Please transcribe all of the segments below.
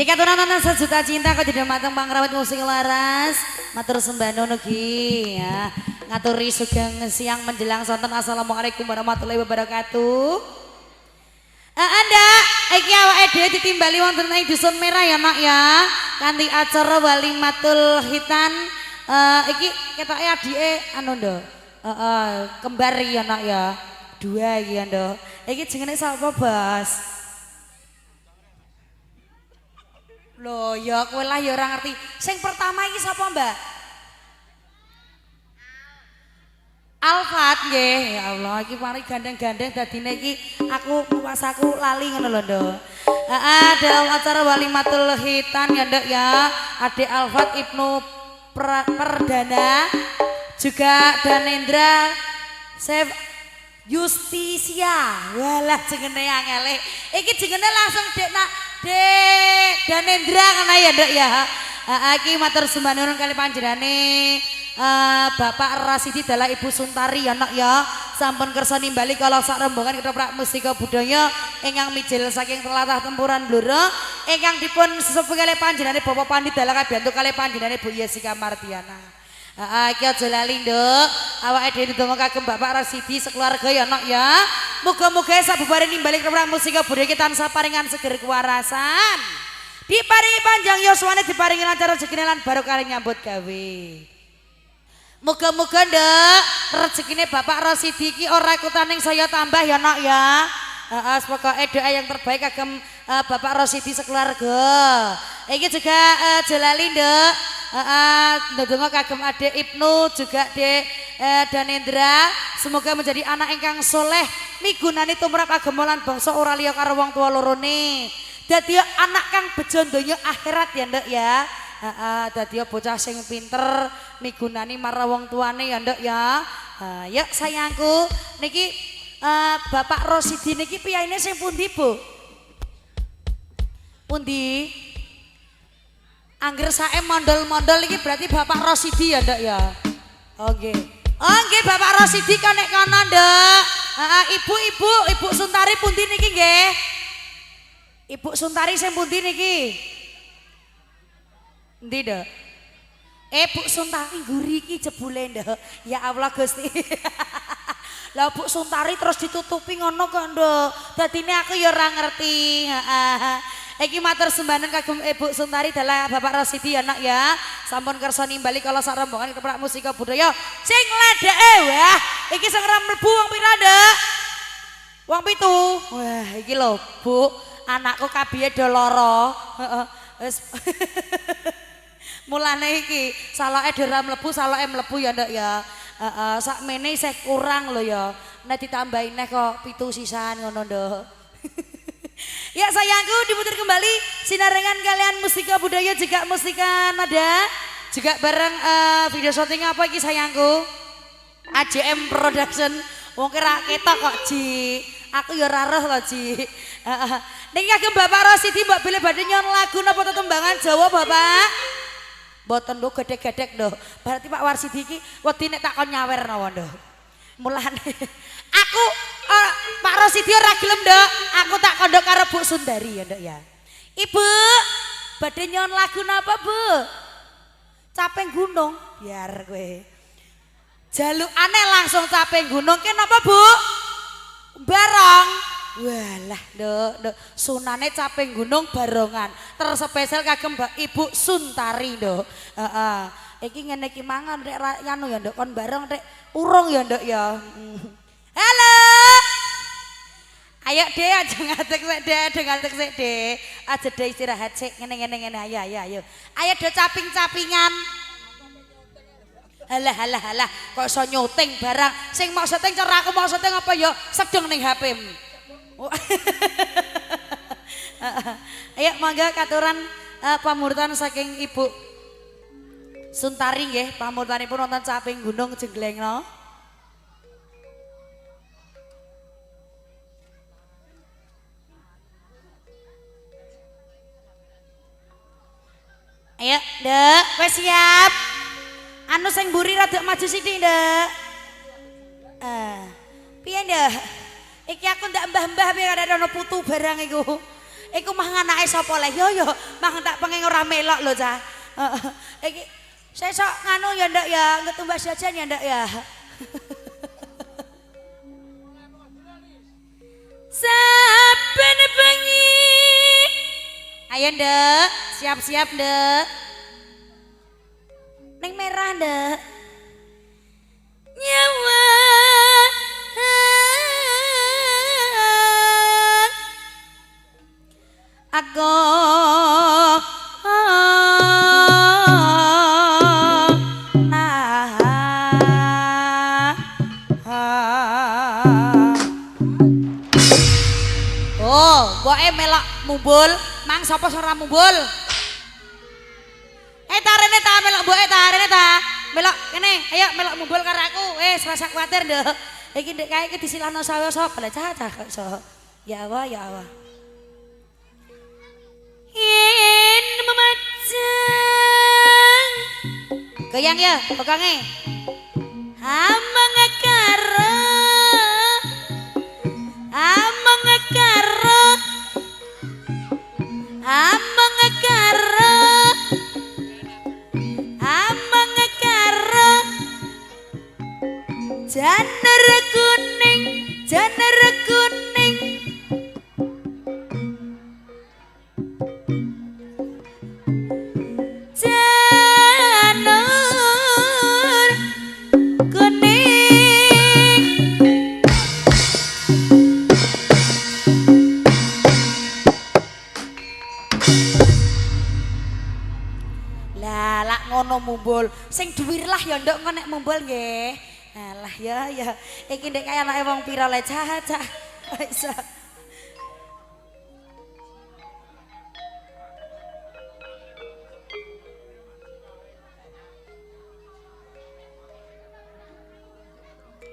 Jika turun nonton sejuta cinta kau tidak matang pangrawat musik laras matur sembah nugi ya ngaturi sugeng siang menjelang sonten. Assalamualaikum warahmatullahi wabarakatuh. Anda iki awake dhewe ditimbali wonten ing dusun merah ya nak ya kanthi acara walimatul khitan iki ketoke adike anu ndo kembar ya nak ya dua iki ya ndo iki jenenge sapa Bos? Loh ya kowe lah ya ora ngerti. Sing pertama iki sapa, Mbak? Alfat nggih. Ya Allah iki mari gandeng-gandeng dadine iki aku puasaku lali ngono lho, Nduk. Dalam acara walimatul khitan ya, Nduk ya. Adik Alfat Ibnu Perdana juga Danendra Chef Justisia. Walah jengene angele. Iki jengene langsung Dek nak Dek Danendra kana ya Nduk ya. Iki matur sembah nuwun kali panjenengane Bapak Rasidi dalah Ibu Suntari ya nak ya. Sampun kersa nimbali kala sak rombongan ketoprak musika budaya ingkang mijil saking telatah tempuran Blora ingkang dipun sesepuh kali panjenengane Bapak Pandit dalah kabiyantu kali panjenengane Bu Yesika Mardiana. Iki aja lali Nduk, awake dhewe ndonga kagem Bapak Rasidi sekeluarga ya nak ya. Muga-muga sabubare nimbali ketoprak musika budaya kita tansah paringan seger kewarasan. Diparingi panjang yuswane, diparingi lancar rezekine lan barokah nyambut gawe. Muga-muga Nduk rezekine Bapak Rasidi iki ora ikutaning saya tambah ya nak ya. Pokoke doa yang terbaik kagem Bapak Rasidi sekeluarga. Iki juga Jalali Nduk. Ndonga kagem adik Ibnu juga Dek Danendra. Semoga menjadi anak ingkang soleh migunani tumrap agama lan bangsa ora liya karo wong tuwa lorone. Dadi anak kang bejo donya akhirat ya Nduk ya. Dadi bocah sing pinter migunani marang wong tuane ya Nduk ya. Yuk sayangku niki Bapak Rasidi niki piyaine sing pundi Bu? Pundi? Angger sae mondol-mondol iki berarti Bapak Rasidi ya Nduk ya. Oke. Oh nggih Bapak Rasidi konek kono Nduk. Ibu Suntari pundi niki nggih? Ibu Suntari sing pundi niki? Endi Nduk? Bu Suntari ngguri iki jebule Nduk. Ya Allah Gusti. Lah Bu Suntari terus ditutupi ngono kok Nduk. Dadine aku ya ora ngerti. Iki matur sembahan kagem Ibu Suntari dalah Bapak Rasidi ya nak ya. Sampun kersa nimbali kala sak rombongan ketoprak musika budaya sing ledeke wah iki sing mlebu wong pira Nduk? Wong 7. Wah iki lho Bu, anakku kabeh do lara. Wis mulane iki saloke do ora mlebu, saloke mlebu ya Nduk ya. Sakmene isih kurang lho ya. Nek ditambahi neh kok 7 sisan ngono Nduk. Ya sayangku diputar kembali sinarengan kalian musika budaya juga musika nada juga bareng video syuting apa iki sayangku AJM Production wong kira ketok kok Ji aku ya ora roh lho Ji niki kagem Bapak Rasidi mbok pilih badhe nyon lagu napa tetembangan Jawa Bapak mboten lho gedek-gedek lho berarti Pak Warsidi iki wedi nek tak kon nyawer napa lho mulane aku Pak Rasidi ora gelem Nduk, aku tak kondok karo Bu Sundari ya Nduk ya. Ibu, badhe nyon lagu napa Bu? Caping Gunung, biar kowe. Jalukane langsung Caping Gunung ki napa Bu? Barong. Walah Nduk, sunane Caping Gunung barongan. Terspesial kagem Ibu Suntari Nduk. Iki ngene iki mangan rek anu ya Nduk kon bareng rek urung ya Nduk ya. Halo. Ayo Dek aja ngatek sik Dek, aja Dek istirahat sik ngene ayo. Ayo do caping-capingan. Halah kok iso nyuting barang sing mau syuting cara aku mau syuting apa ya sedeng ning HP-mu. Ayo mangga katuran pamurtan saking Ibu Suntari nggih, pamurtanipun wonten Caping Gunung Jengglengno. Ayo, Nduk, wis siap. Anu sing mburi rada maju sithik, Nduk. Piye, Nduk? Iki aku ndak mbah-mbah piye kada ana putu barang iku. Iku mah anake sapa le? Yo mah tak pengen ora melok lho cah. Iki sesok nganu ya ndak ya, ngetumbas jajan ya ndak ya. Saben bengi. Ayo ndek, siap-siap ndek. Ning merah ndek. Nyawa aku boke melok mumbul, mang sapa ora mumbul? Tarene ta melok boke tarene ta. Melok kene, ayo melok mumbul karo aku. Wis rasa kuwatir, Nduk. Iki ndek kae iki disilahno sawo sapa lah cah kok iso. Ya Allah, ya Allah. Yen memacang. Goyang ya, pegange. Amang karo. Amang karo. Amang karo. Amang karo. Janer kuning, janer kuning. Janur kuning. Lah lak ngono mumbul, sing dhuwir lah ya nduk engko nek mumbul nggih. Alah ya ya, iki ndek kaya anake wong pira le cah. Iso.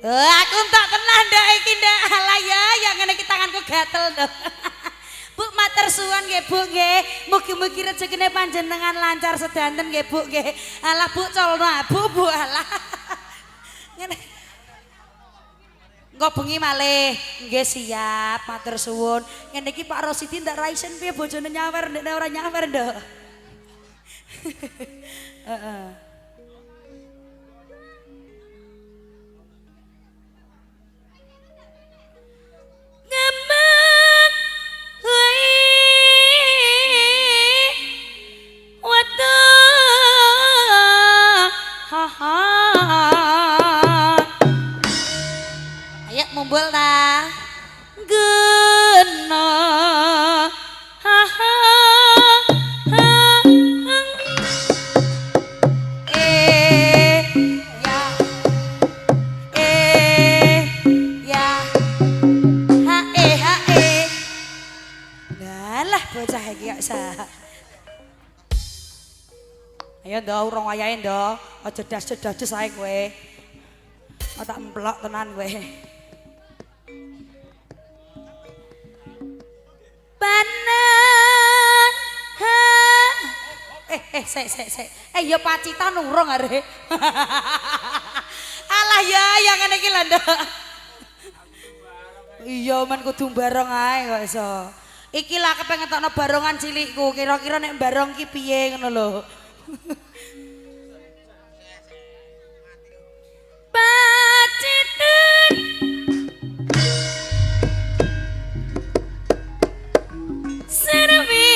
Aku entak tenan ndak iki ndak. Alah ya, ya ngene iki tanganku gatel nduk. Bu matur suwun nggih Bu nggih. Mugi-mugi rezekine panjenengan lancar sedanten nggih Bu nggih. Alah Bu colno Bu alah. Ngene. Engko bengi malih. Nggih siap, matur suwun. Ngene iki Pak Rosidi ndak ra isen piye bojone nyawer ndek ora nyawer nduk. Heeh. Ngemeng watu ha ayo mumbul ta gena ha bocah iki kok sah. Ayo ndok urung wayahe ndok, aja das-das ae kowe. Tak emplok tenan kowe. Panen. Sik. Ya pacitan urung are. Alah ya ngene iki lho ndok. Iya men kudu bareng ae kok iso. Iki lah kepengen tokno barongan cilikku, kira-kira nek barong ki piye ngono lho. Paciten serwi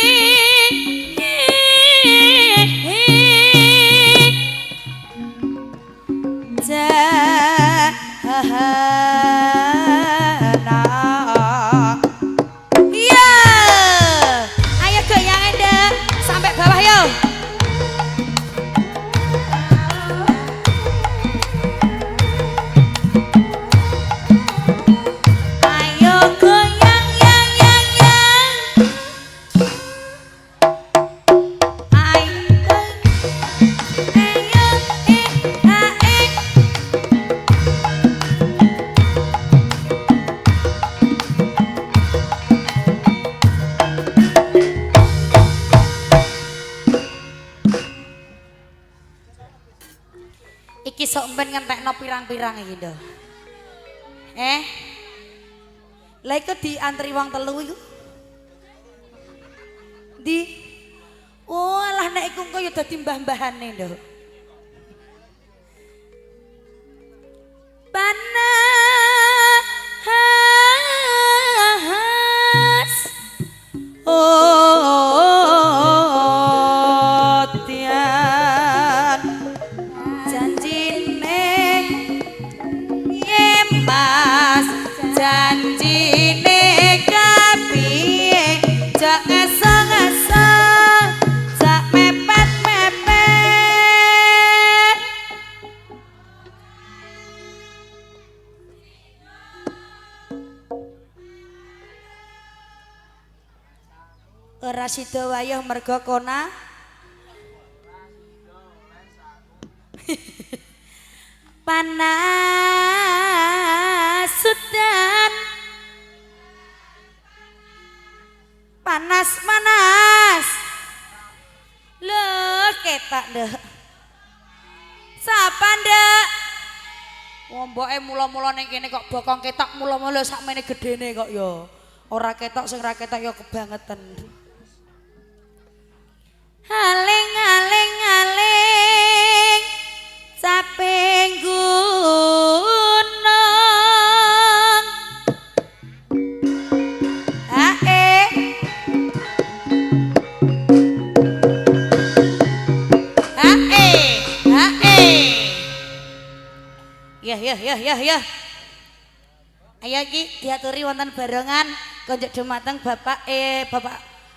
iki sok mben ngentekno pirang-pirang iki lho. Lah iku diantri wong telu iku. Di oh alah nek iku engko ya dadi mbah-mbahane lho. Panas oh tian janjine yemas janjine kapiye jak ngeseng-ngeseng jak mepet-mepet ora sida wayah merga kona panas sudan panas lho ketak ndek sapa ndek womboke mula-mula ning kene kok bokong ketok mula-mula sakmene gedene kok ya ora ketok sing ra ketok ya kebangetan aling-aling saping gunung ae ya ayo iki diaturi wonten barengan konjuk dumateng Bapak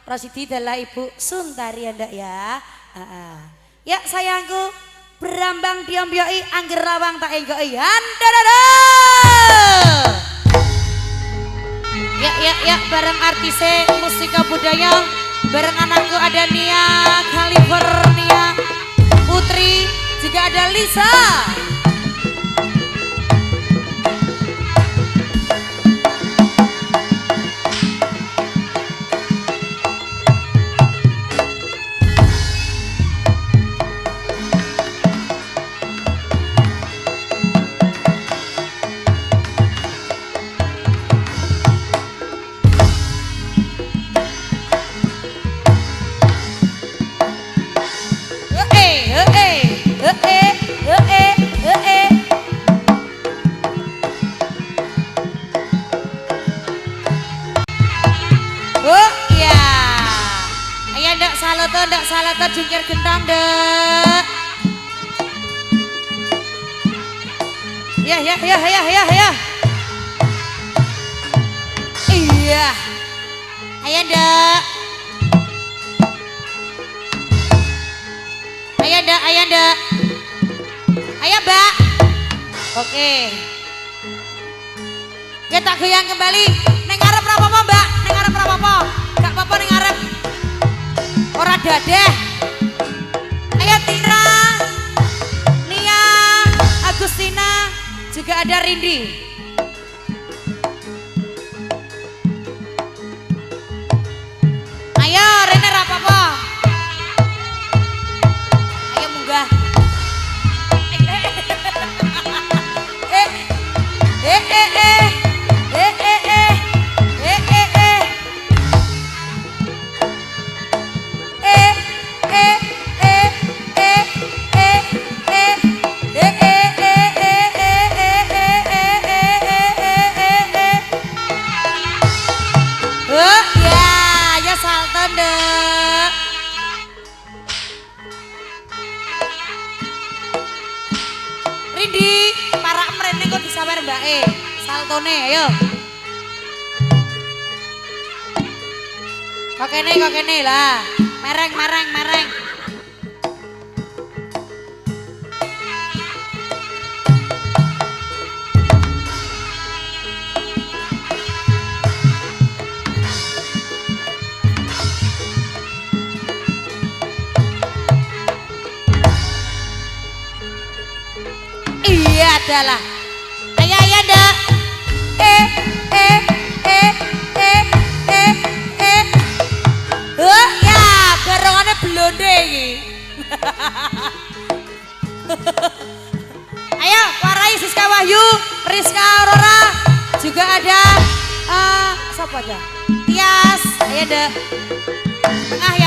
Rosidi adalah Ibu Suntari ndak ya. Ya sayangku berambang diombyoi angger rawang tak enggoki handadada. Ya bareng artise musika budaya bareng anakku ada Nia California Putri juga ada Lisa. Ndak salah jungkir gentang dek. Ya. Iya. Ayo ndak. Ayo Mbak. Oke. Kita goyang kembali. Neng ngarep ra apa-apa Mbak, neng ngarep ra apa-apa. Gak apa-apa neng ngarep. Ora dadah. Ayo Tira, Nia, Agustina, juga ada Rindi. Ayo Rene rapopo. Ayo munggah. Rindi, para mrene kok disawer mbake. Saltone ayo. Kok kene lah. Mereng. Iya adalah. Ayo ndak. Oh ya, garongane blonde iki. Ayo, warai Siska Wahyu, Rizka Aurora, juga ada siapa aja? Tias, ayo ndak. Tengah ya.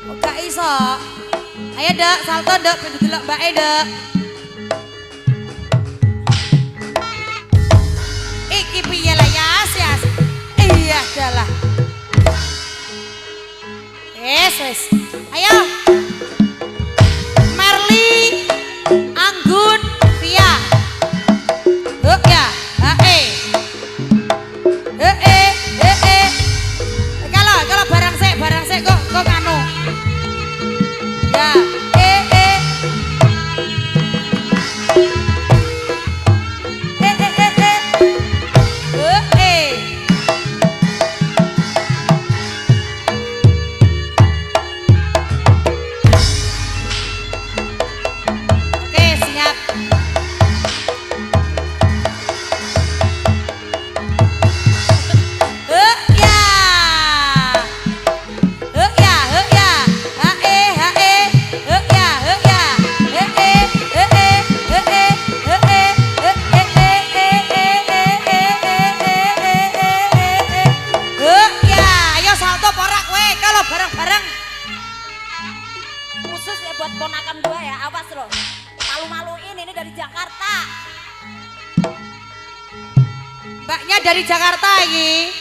Kok gak iso? Ayo dek, salto dek, pintu delok mbake dek. Iki piye lah Yas, Yas? Iya adalah. Wes. Ayo. Merli, Anggun, Via. Huk ya, hae. Kalau barang sik kok kanu. Ya, Oke, siap. Bareng-bareng khusus ya buat ponakan gua ya, awas loh. Malu-maluin ini dari Jakarta. Mbaknya dari Jakarta ini.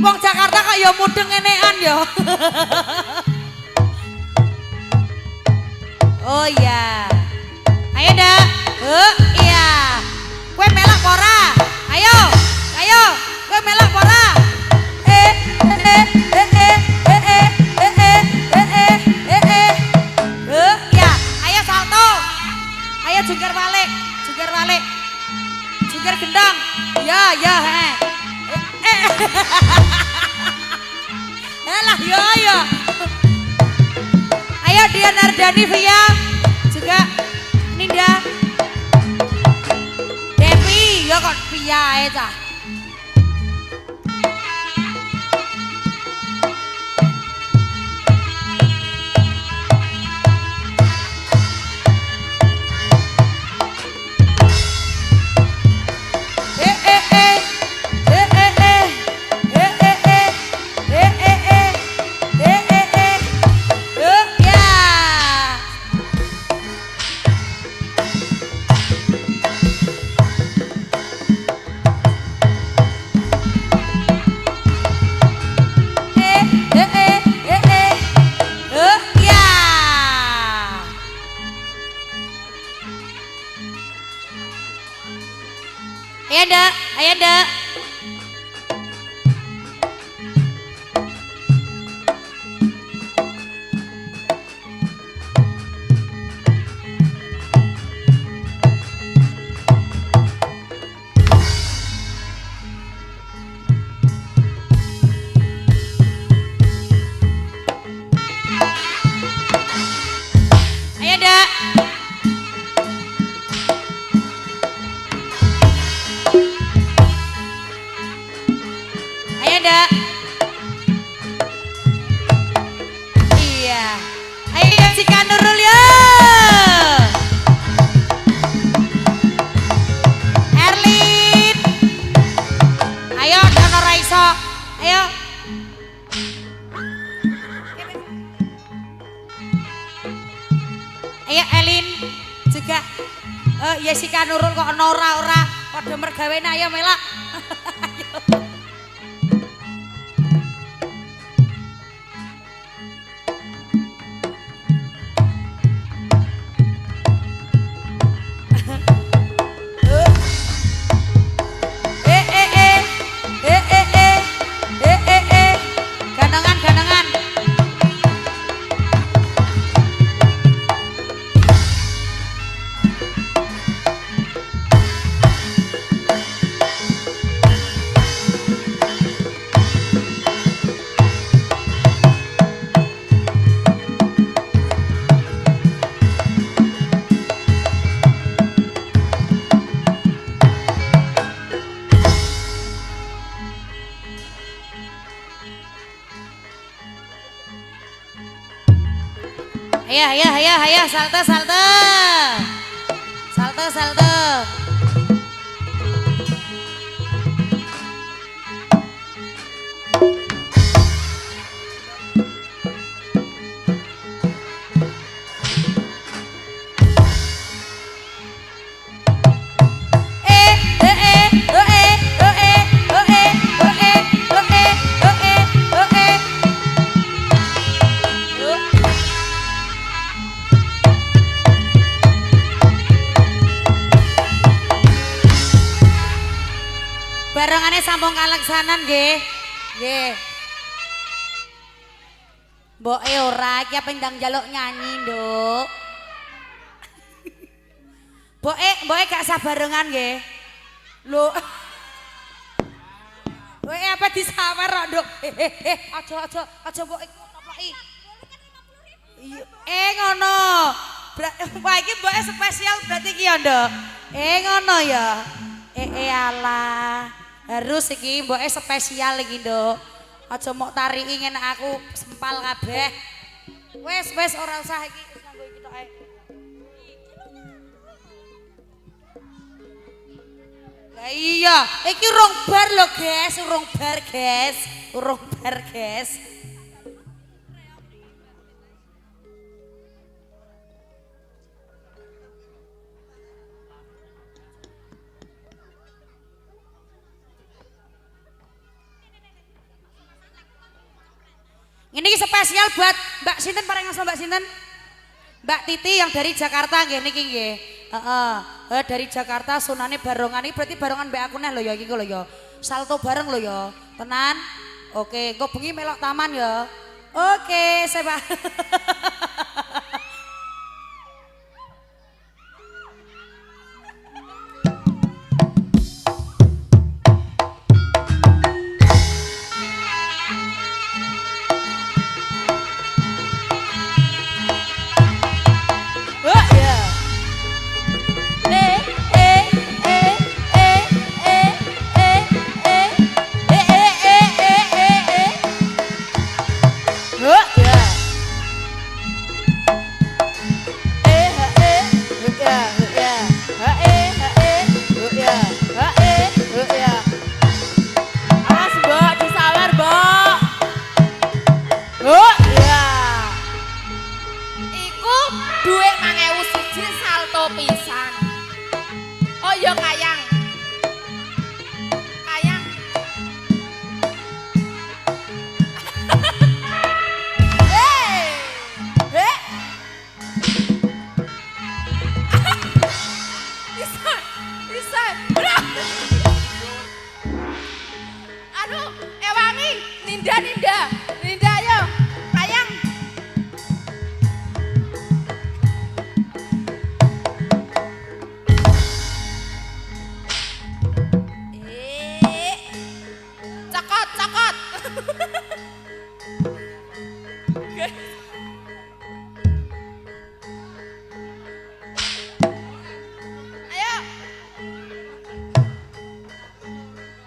Wong Jakarta kok ya mudeng enekan ya. Oh iya. Ayo dak. Iya. Kowe melak ora? Ayo. Kowe melak ora? Ya, ayo salto. Ayo jungkir balik. Jungkir gendang. Ya, Alah, ya. Ayo Dian Ardani Via juga Ninda. Devi, ya kok Via aja. Ayo ndak. Ayo ndak. Iya. Ayo si Kanurul ya. Erlin. Ayo Dono Raiso. Ayo. Ayo Elin juga. Ya si Kanurul kok ora padha mergawene ayo melak. Ganangan. Ayo, salto. sampun kaleksanan nggih. Nggih. Mboke ora iki apa ndang njaluk nyanyi, Nduk. Mboke gak sabarengan nggih. Lho. Kowe apa disawer kok, Nduk? Aja mboke koploki. Ngono. Wah iki mboke spesial berarti iki ya, Nduk. Ngono ya. Alah. Harus iki mboke spesial iki, Nduk. Aja mok tariki ngene aku sempal kabeh. Wis ora usah iki wis nganggo iki tok ae. Lah iya, iki urung bar lho, guys, urung bar, guys. Ini spesial buat Mbak Sinten, pareng langsung Mbak Sinten. Mbak Titi yang dari Jakarta nggih niki nggih. Dari Jakarta sunane barongan iki berarti barongan mbak aku neh lho ya iki lho ya. Salto bareng lho ya. Tenan. Oke, engko bengi melok taman ya. Oke, Pak. Ninda yo, kayang. Cokot. Ayo.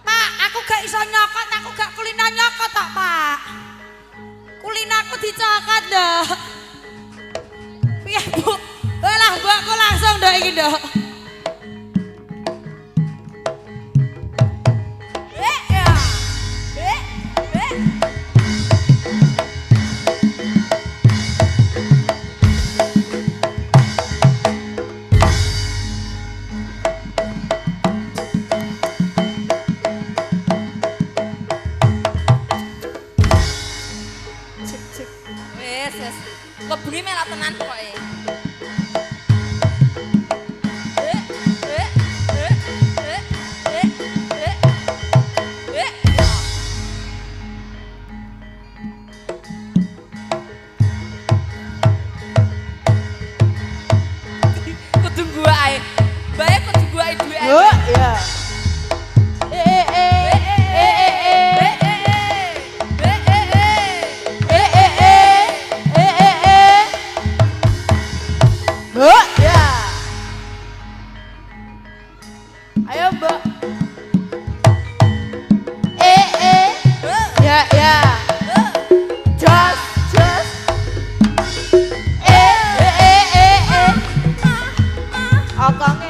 Pak, aku gak iso nyokot, aku gak kulina nyokot tok, Pak. Kulinaku dicokot, Nduk. Piye, Bu? Lah, mbakku langsung Nduk iki, Nduk. Kok bengi melok tenan pokoke. Kudu gua ae. Bae kudu gua ae duwe ae. Oh, iya. Ayo, Mbak. Ya. Jos. Okonge.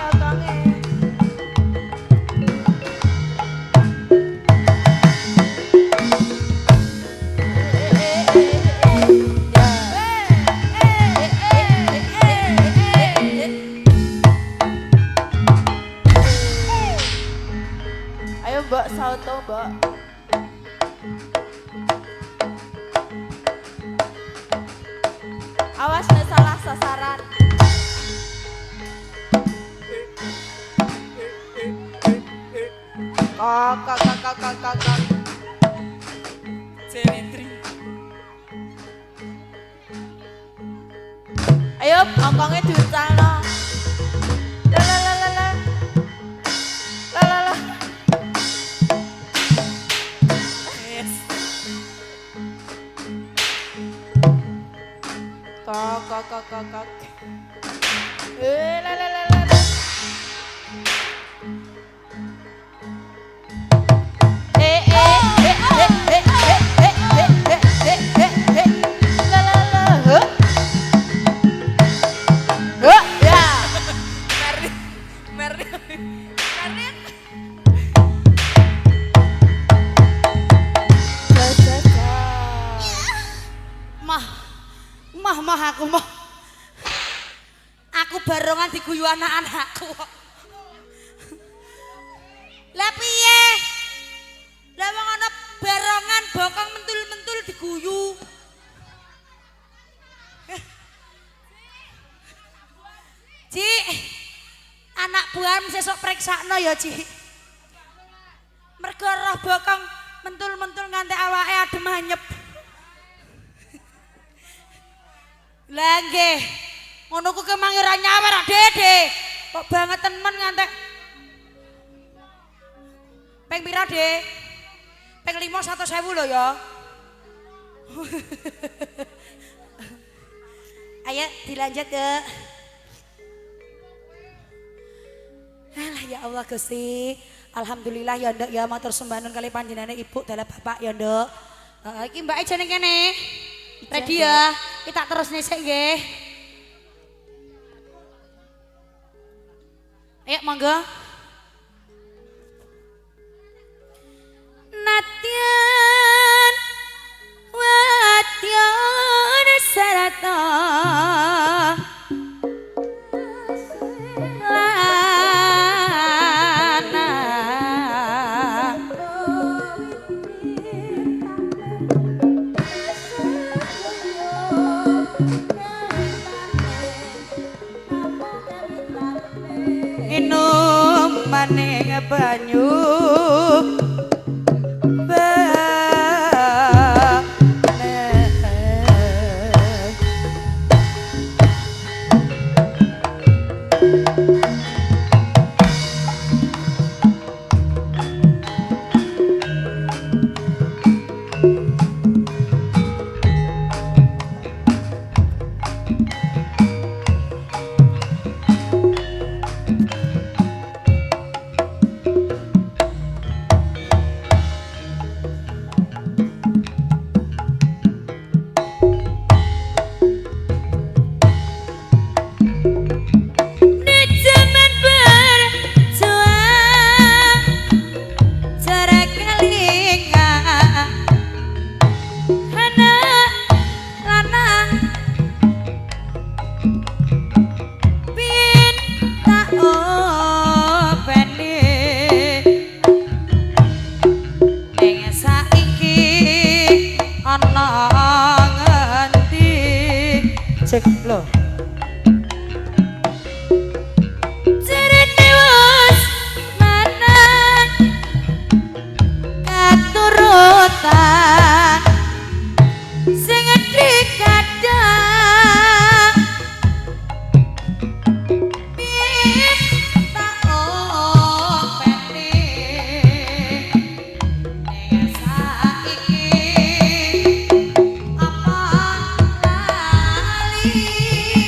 Ayo, Mbak, salto, Mbak. Awas nek salah sasaran. Kakak. kak. Jeritri. Ayo, ongkongnya diucalno. La la la la la. La la la. Yes. Kak. La la la la. La la la. Ya. Merin. Mah aku mah. Aku barongan diguyu anak-anakku. Lah piye? Lah wong ana barongan bokong mentul-mentul diguyu. Ci, anak buahmu sesuk preksakno ya, Ci. Mergo roh bokong mentul-mentul nganti awake adem anyep. Lah nggih, ngono ku kemang ora nyawer, Dede. Kok banget temen ngantek. Peng pira, Dek? Peng 5 100.000 lho ya. Ayo dilanjut ke. Alah ya Allah Gusti. Alhamdulillah ya Nduk ya matur sembah nun kali panjenengan Ibu dalah Bapak ya Nduk. Iki Mbak Eja ning kene. Ready ya. Kita terus nisik nggih. Ayo monggo. Natyan watyan sarata minum maning banyu cek loh. Cerita was mana katurutan sing dikadang bin tak openi ning saiki apa lali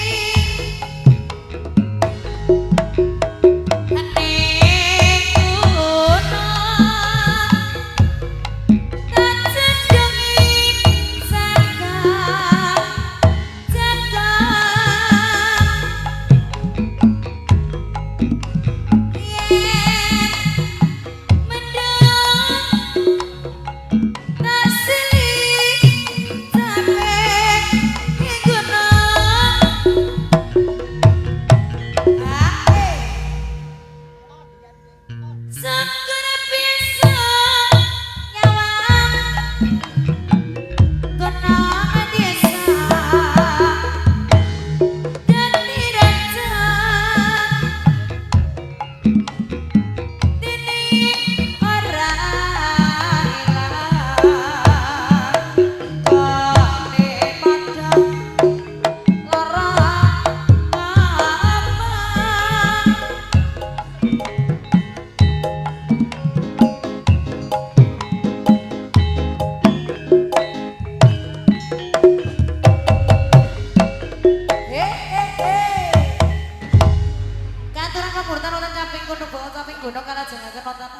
gunung kan ajengaken nonton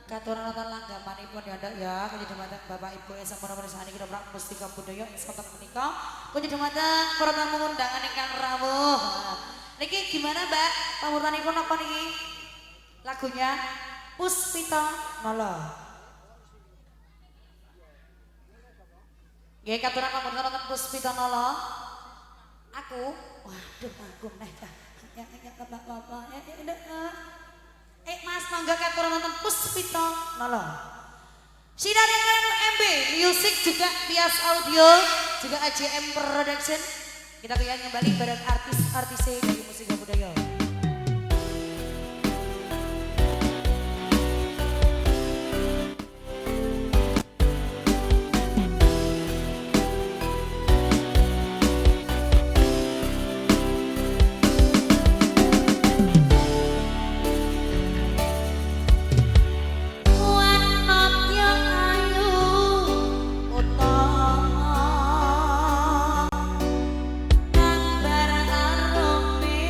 katuran nonton langgamanipun ya ndak ya kula dhumateng Bapak Ibu sampun mirsani kira Pak Mustika Budaya sampun menika kula dhumateng para tamu undangan ingkang rawuh. Niki gimana Mbak? Pamurtanipun apa niki? Lagunya Puspita Nala. Nggih katuran pamurtan nonton Puspita Nala. Aku, waduh aku neh ya Bapak Mas mangga katuran nonton Puspita Nala. Sinaringan MB Music juga Bias Audio juga AJM Production. Kita goyang kembali bareng artis-artis dari musik budaya. Barang arome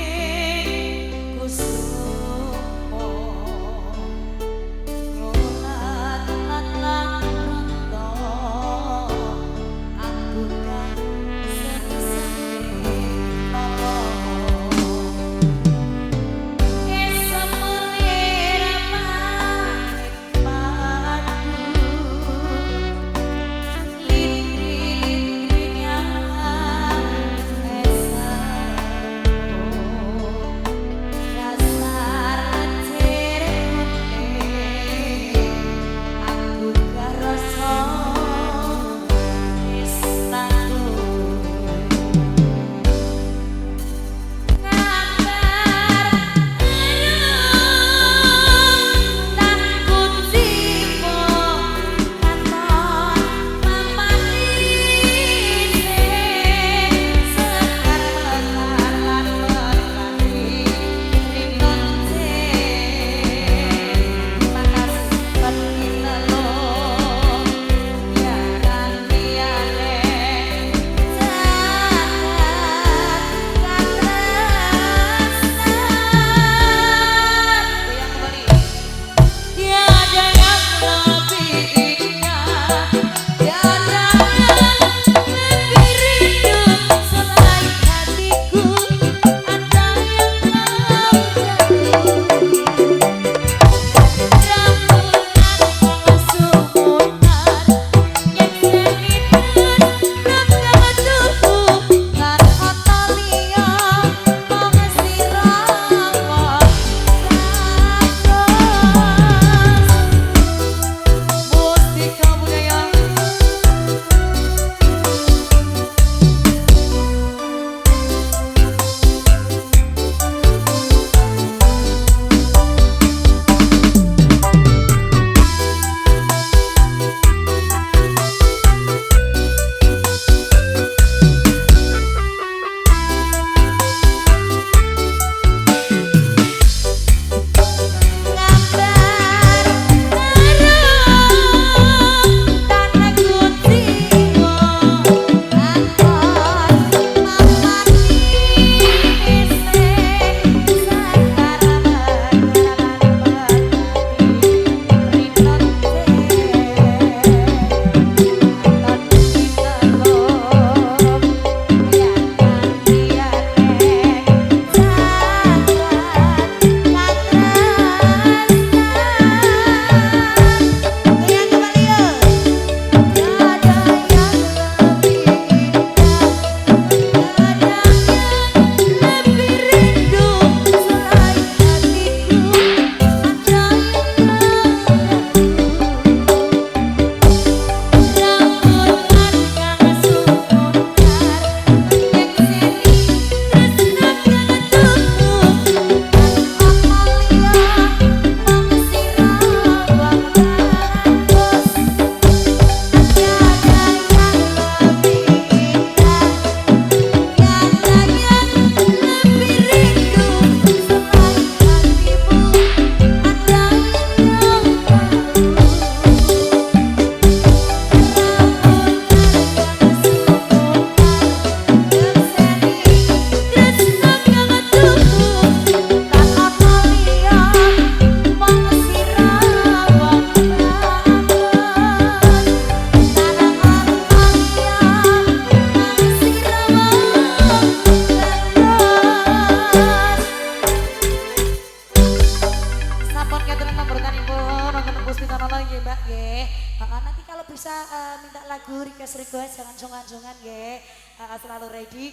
selalu ready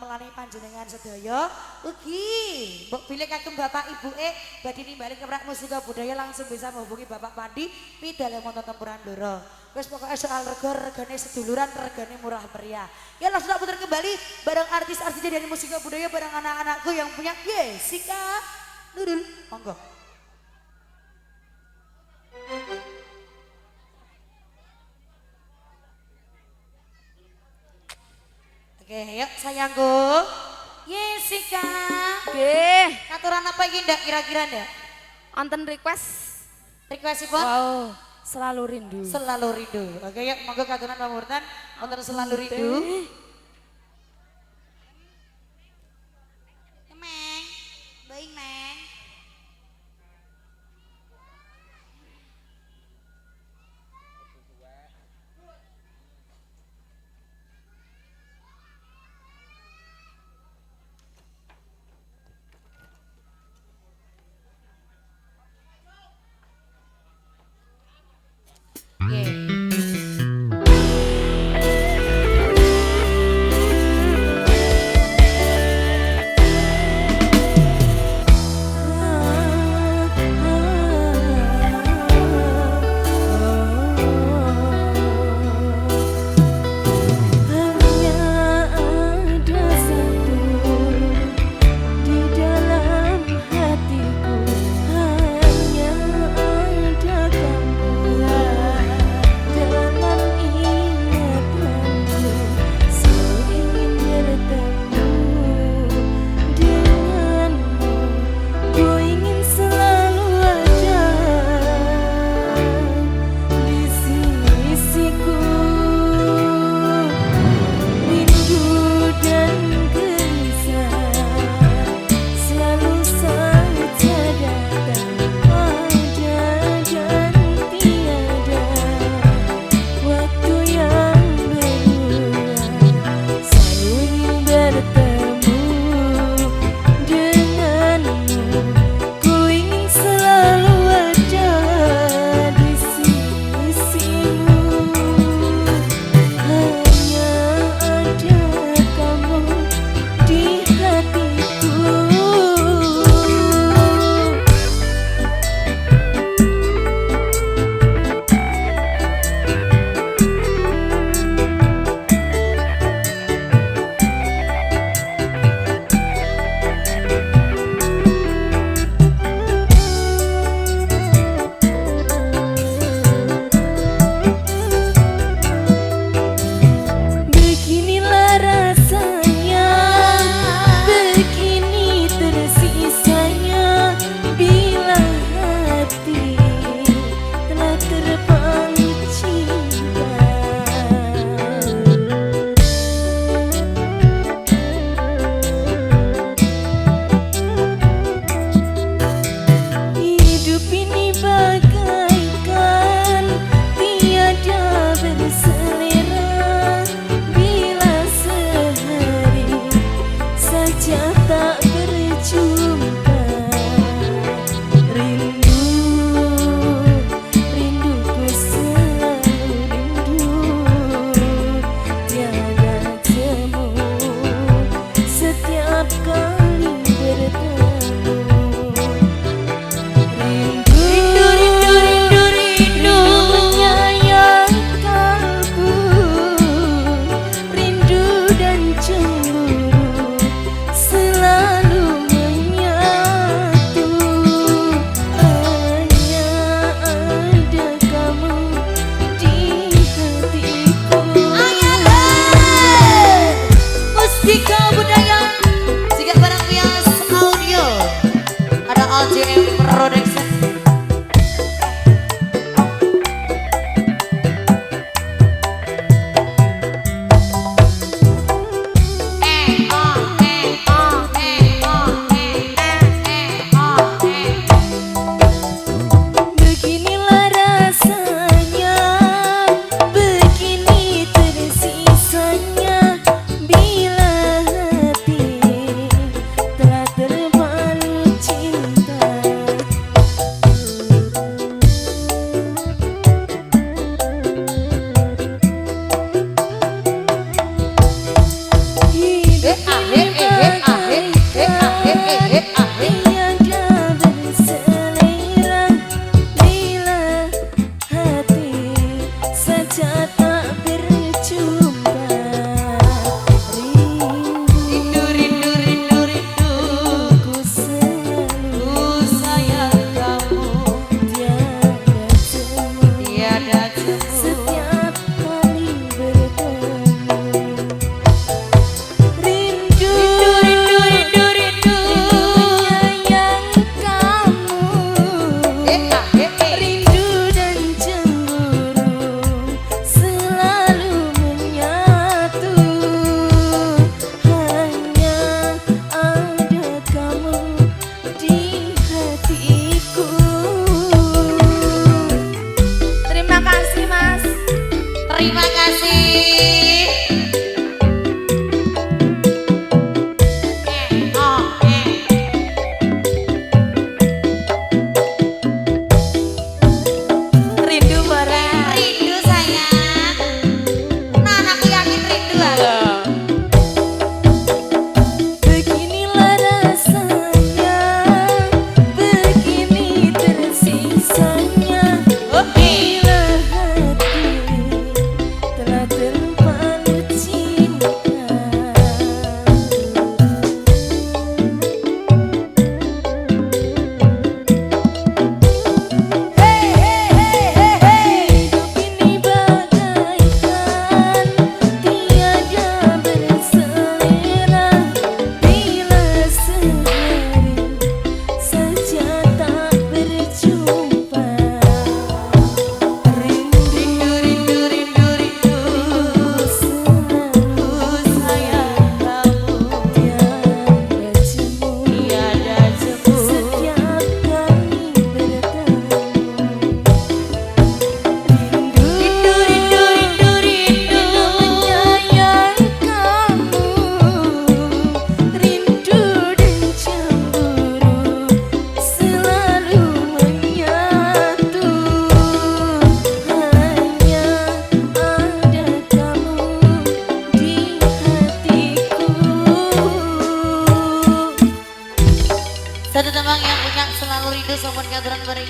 melani panjenengan sedaya. Ugi mbok bilih kagem Bapak Ibu badhe nimbali keprak musika budaya langsung bisa menghubungi Bapak Pandi pidale monten tempuran Ndoro. Wis pokoke soal regane seduluran regane murah meriah. Ya langsung tak putar kembali bareng artis-artis dari musika budaya bareng anak-anakku yang punya Jessica Nurul. Monggo. Oke, yuk sayangku. Jessica. Nggih. Aturan apa iki ndak kira-kira ndak? Wonten request. Requestipun? Wow, selalu rindu. Selalu rindu. Oke, yuk monggo katuran pamurtan wonten selalu rindu. Meng, baik Meng.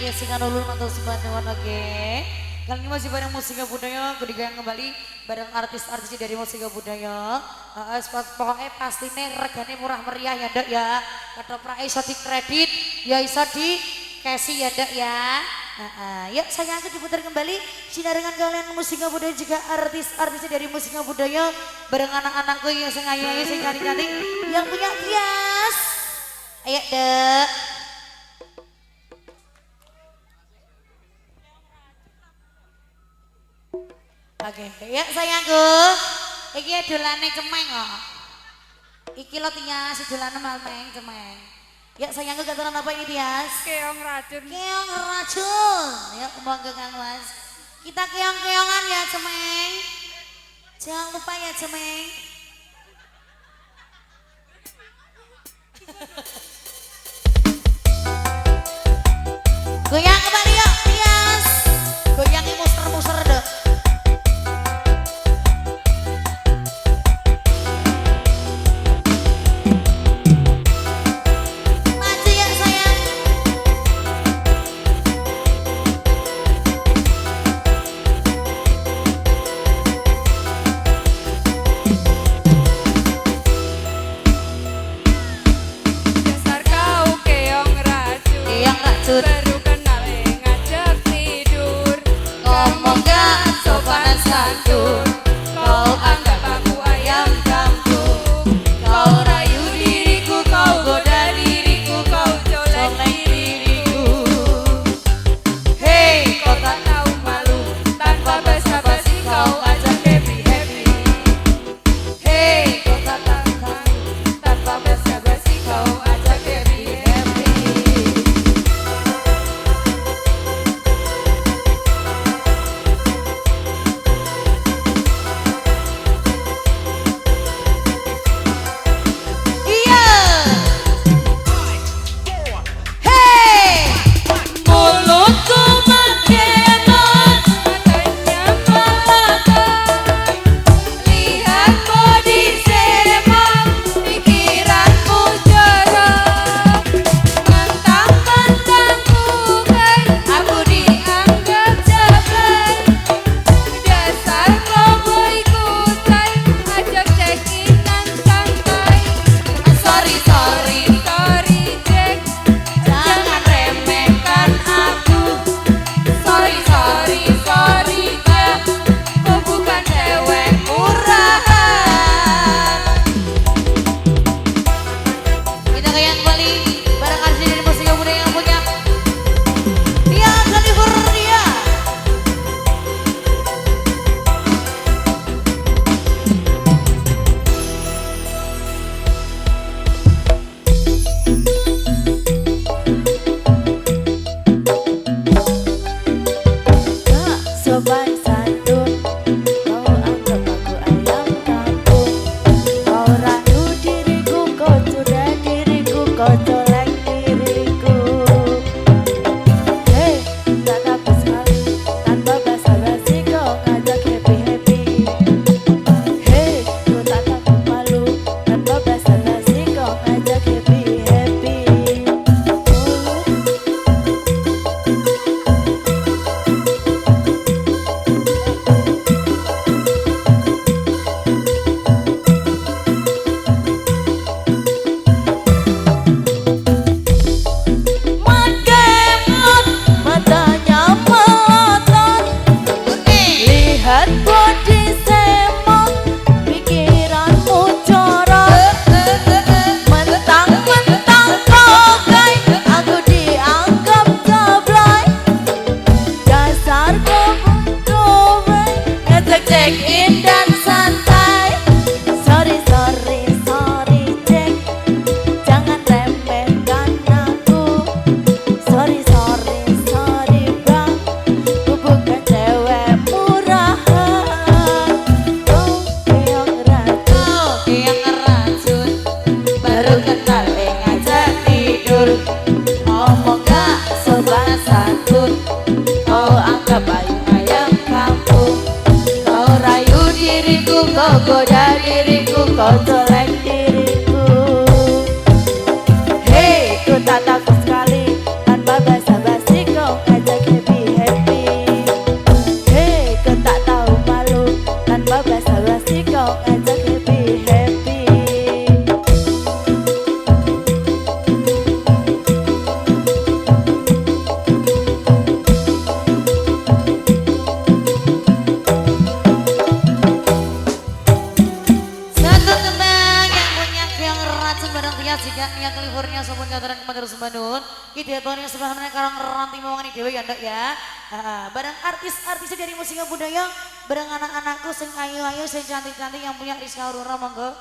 ya sing ulun matur sembah nuwun oke. Kali ini masih bareng Musika Budaya, kedigayang kembali bareng artis-artis dari Musika Budaya. Pokoknya pastinya regane murah meriah ya ndak ya. Ketoprak iso di kredit, ya iso di kasih ya ndak ya. Yuk saya angkat diputar kembali sinarengan kalian Musika Budaya juga artis-artis dari Musika Budaya bareng anak-anakku yang sengaja sing cantik yang punya kias. Ayo dek. Oke, ya sayangku. Iki dolane cemeng kok. Iki lo Tias, dolane malmeng cemeng. Ya sayangku katakan apa ini Tias? Keong racun. Keong racun. Ya monggo Kang Mas. Kita keong-keongan ya cemeng. Jangan lupa ya cemeng. Goyang kembali yuk Tias. Goyangi muser-muser deh. Baru kenal ngajak tidur. Ngomong gak sopan santun. Kau anggap aku ayam kampung. Kau rayu diriku, kau goda diriku, kau colek diriku. Hei, kau tak tahu malu. Tanpa basa-basi kau ajak happy-happy. Hei, kau tak tahu malu. Tanpa basa-basi kau ajak happy-happy. Kau goda diriku, kau colek diriku. Hei, ku tak takut sekali. Tanpa basa-basi kau untuk tembang yang punya yang racun bareng tias jika yang California sampun kataran kepada Sumbanun kita tahun yang sebenarnya karang ranti mawangi dewe ya ndak ya bareng artis-artis dari musik budaya bareng anak-anakku sing ayu-ayu sing cantik-cantik yang punya Rizka Aurora monggo.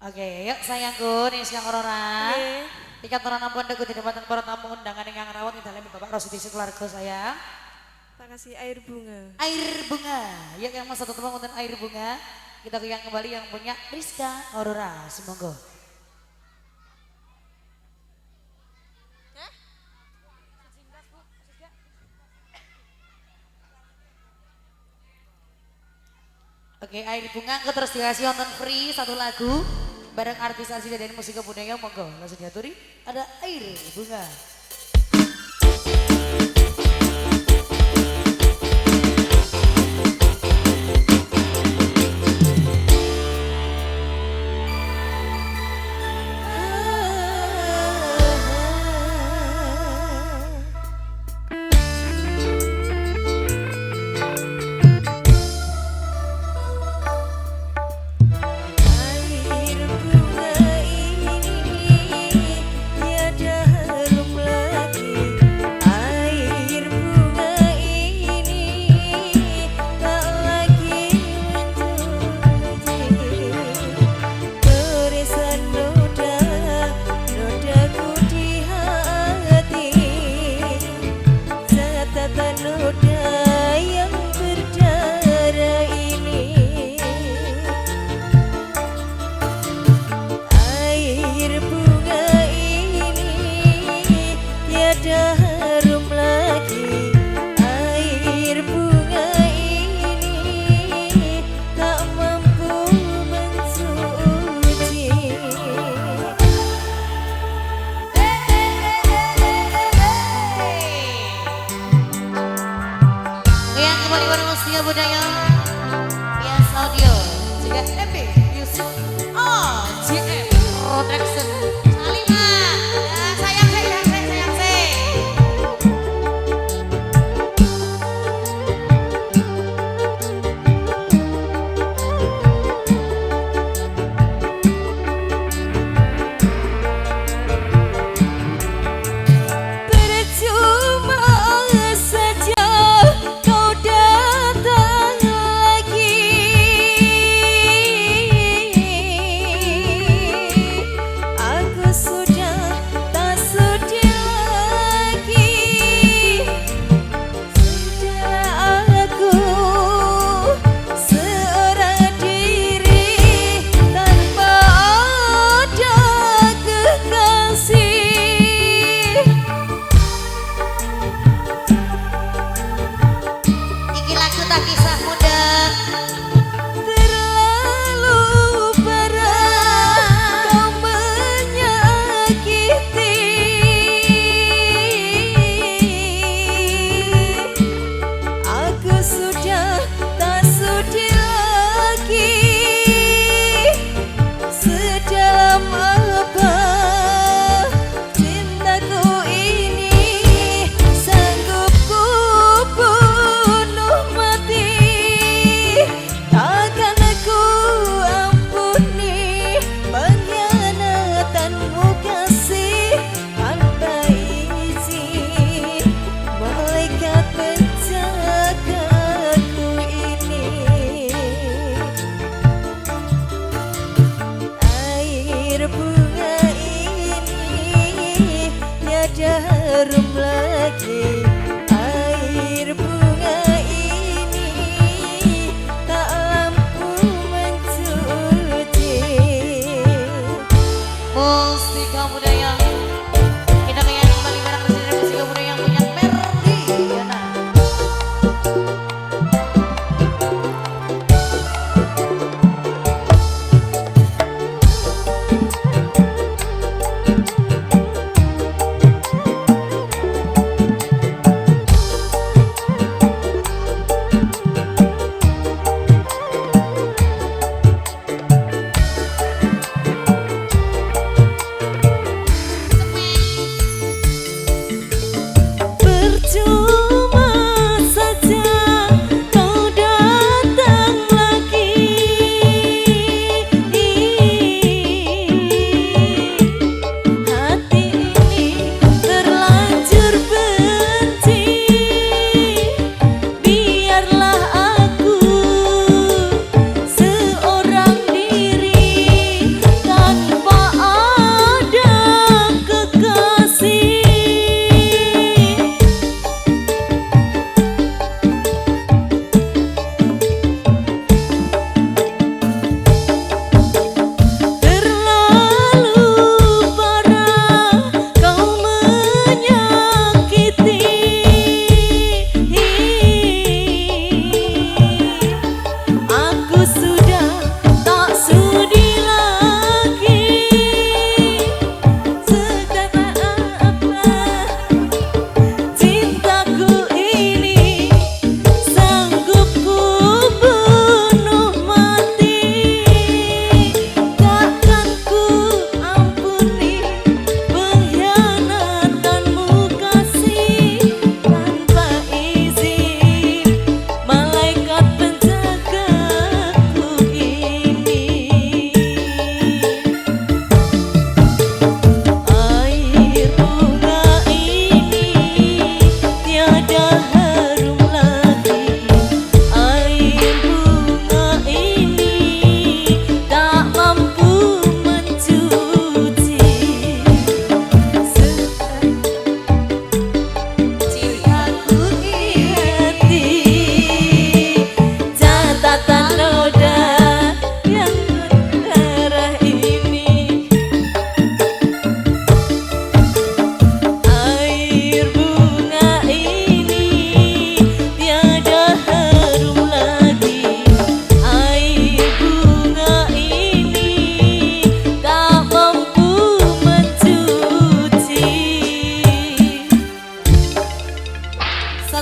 Oke, yuk sayangku, Rizka Aurora. Tiket orang ampun dagu di depan para tamu undangan yang rawat di dalam Bapak Rosidi keluarga saya. Tak kasih air bunga. Air bunga, ya yang mas satu teman untuk air bunga. Kita ke yang kembali yang punya Rizka Aurora, semoga. Oke, air bunga aku terus dikasih nonton free satu lagu bareng artis-artis dari musik budaya monggo langsung diaturi ada air bunga. Budaya Bias Audio juga MP Music JM Production Salima sayang Aku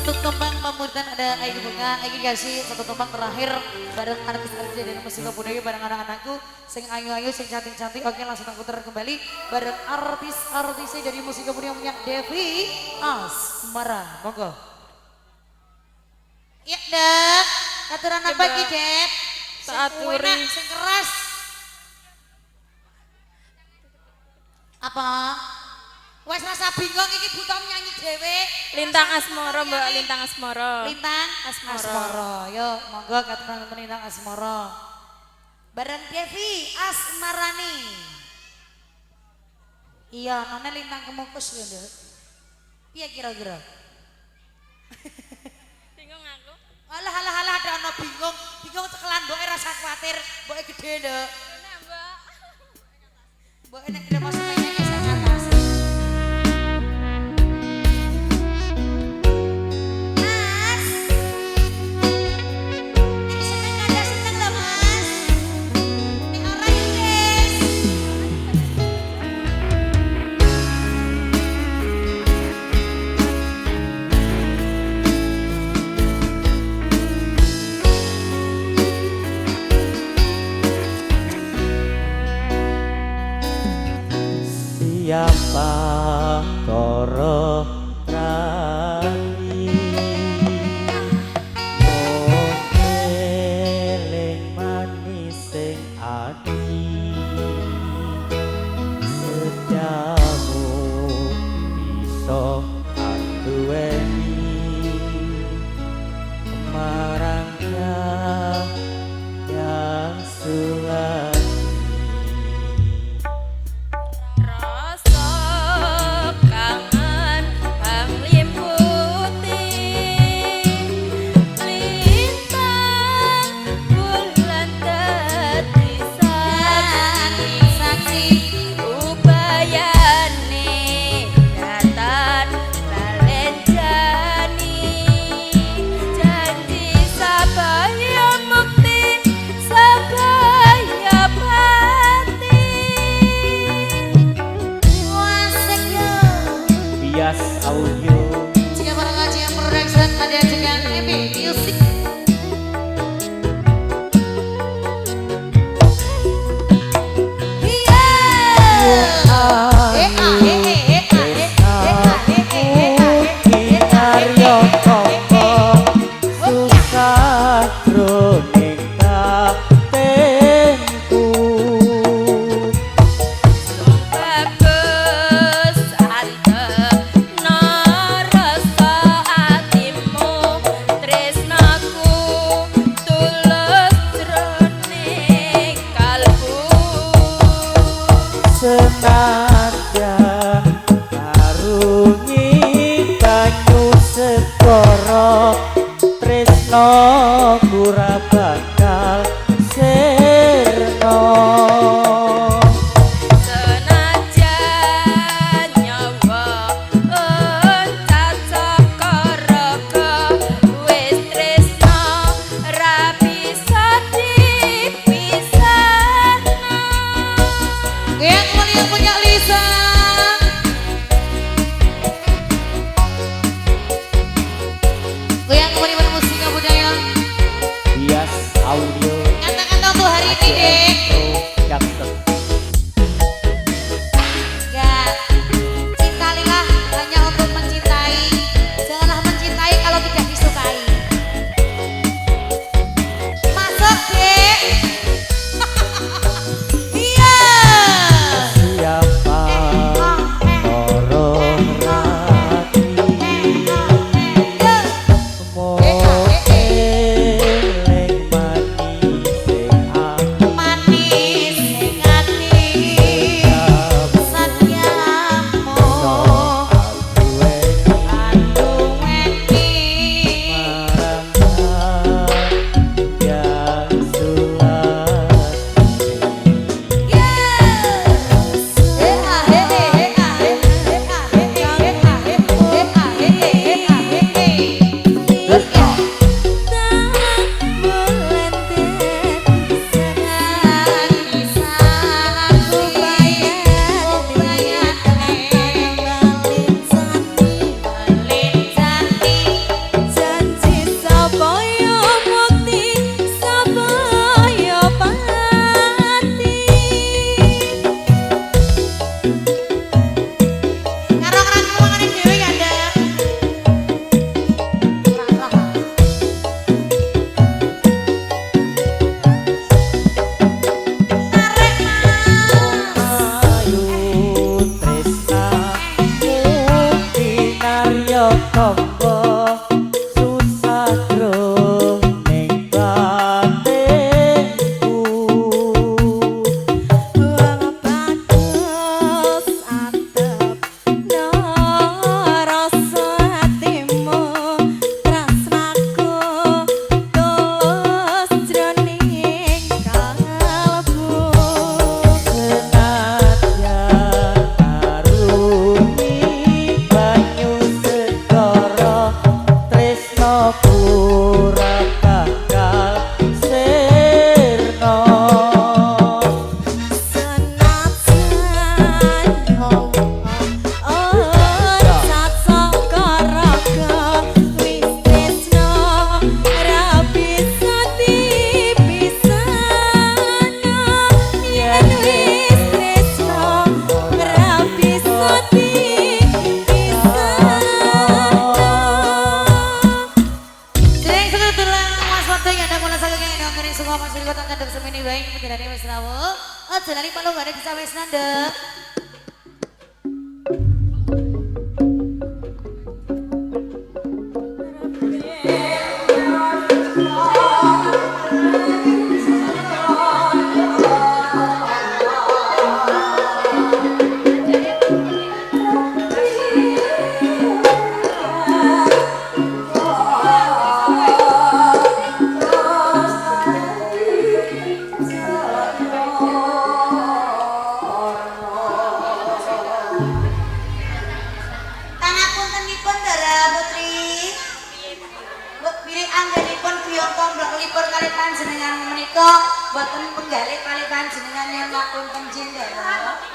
satu tumbang pemuritan ada Ayu Bunga, Ayu kasih satu tumbang terakhir bareng artis-artis dari musik budaya bareng anak-anakku sing ayu-ayu sing cantik-cantik. Oke, langsung aku putar kembali bareng artis-artisnya dari musik budaya punya Devi Asmara. Monggo. Ya, Dek. Aturan apa iki, Dep? Saaturi. Sing keras. Apa? Wes rasa bingung iki butuh nyanyi dhewe. Lintang Asmara, Mbak, Lintang Asmara. Lintang Asmara. Asmara. Yo, monggo katuran Lintang Asmara. Bareng Devi Asmarani. Iya, nona Lintang kemukus lho, Nduk. Piye kira-kira? Bingung aku. Alah ada ana bingung. Bingung cekelan mboke rasa kuwatir, mboke gede, Nduk. Enak, Mbak. Mboke nek tidak masuk mainnya bisa atas. Mas. Ini seneng ada seneng lho, Mas. Ini ora ya, Des. Siapa koro rani mokeling manis sing ati setiamu iso anduweni marang yang suati. Rasa kangen pangliputi lintang bulan dadi saksi ubayane datan balenjani janji sabaya mukti sabaya pati. Wasik yo. Bias audio Jika barang aja yang production ada juga Emi Music. Iya. Aryo Koko susah roning kaptenku Bagus antena rasa atimu tresnaku tulus jroning kalbu senajan karungi banyu segara tresno ora bakal sirna. senajan nyawa cacakaraga wis tresna ra bisa dipisahna. Yang mulia punya Lisa. Yang mulia musik budaya tresnoku ora bakal sirna. Semua masih kota tandem semini baik tidak ada wis rawuh. Aja lali palu gak ada bisa wis nandek. Boten penggalih kali panjenengan yang ngapunten jenengan.